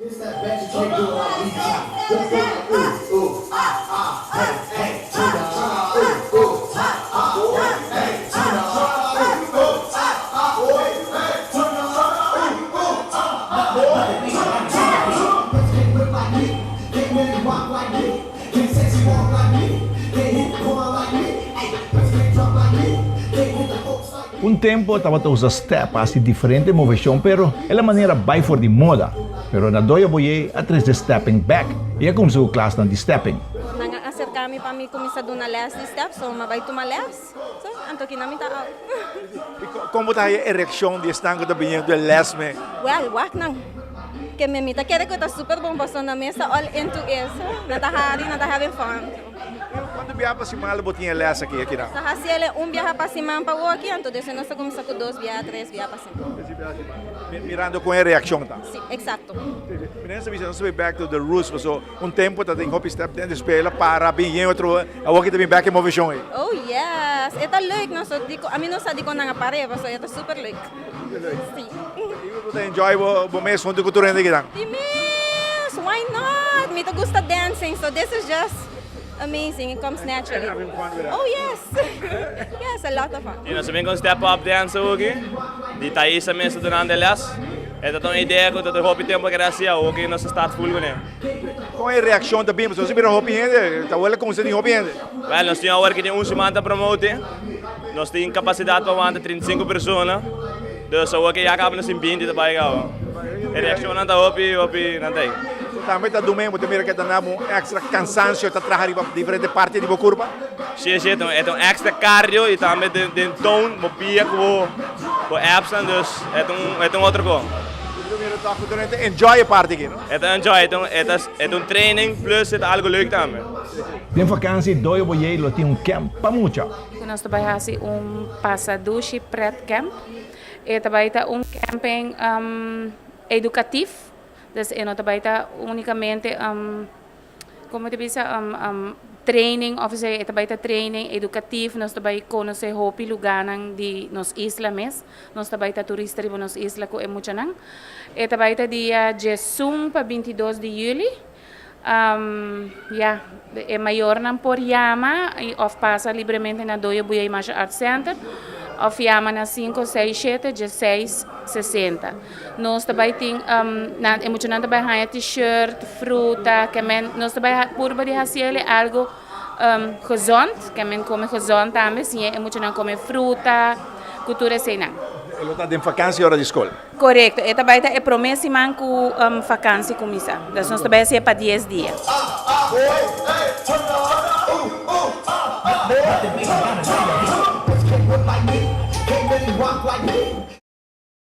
Un tempo estava a usar step assim diferente moveção, pero é a maneira vai for de moda. Pero na doya boye atrás de stepping back. E é como se o classe de stepping. Nang-acer kami pa mi kumisa doon na last step, so mabay tumalas. So, anto kinami tao. Como está a ereção de estanco também do lesme? Well, wak nang. Que me mita, quero que tá super bom basta na mesa, all into isso. Nata having fun. Quando viaja para cima, botinha les aqui não. Sa hasiele viaja pa si man pa walkie, anto desse nós kumisa ko 2 viaja, 3 viaja pa si. Mirando com a reação tá. Si, exacto. Nessa visão, nós back to the roots, so tempo tá tem hop step dentro da espelha para bem outro, a walkie também back em moveção aí. Oh yes, ito leuk no so di ko, amin no sa di ko na nga pare, so ito super leuk. Si. Você enjoy o mês junto com o turno aqui tá. Miss, why not? Me to gusta dancing, so this is just amazing. It comes naturally. Having fun with that. Oh yes, yes, a lot of fun. E nós também com step up dance aqui, de Thaisa mesmo durante elas. Esta é uma ideia que eu hop tempo que graças o que nós start full com ele. Com a reação também, mas você vira hop ainda, tá olha como você tem hop ainda. Well, nós temos agora que tem semana para promover. Nós temos capacidade para mandar 35 pessoas. Dus zo ook ja, gaan we een bindje erbij houden. En reactie aan de hopi, não tem. Também está do mesmo, também que tá um extra cansancio, tá trabalhando em diferentes partes de curva. Sim, sim, então é extra cardio e também tem tom, mo pia com apps en dus é outro coisa. Enjoy a parte aqui, não? É enjoy, então é training plus é algo leuk também. Tem vakantie, doya boye lo tem camp para mucha. Nós trabalhamos passaduche pret camp. E também camping educativo. Dus nós trabalhamos unicamente como te diz training, of seja, também training educativo. Nós também conhecer hopi lugar de nos isla mes. Nós também turista de nos isla com muito nang. E também dia 1 para 22 de julho. É maior não por Yama, of passa livremente na Doia Buia Martial Arts Center, of Yama na 567 16 60. Nós também tem emocionante também t-shirt, fruta, que nós também por de fazer algo gezond, que come gezond também, sim, emocionante comer fruta, cultura cena. Ele está em vacância hora de escola. Correto, e também é promessa com vacância começar. Então nós também é para 10 dias.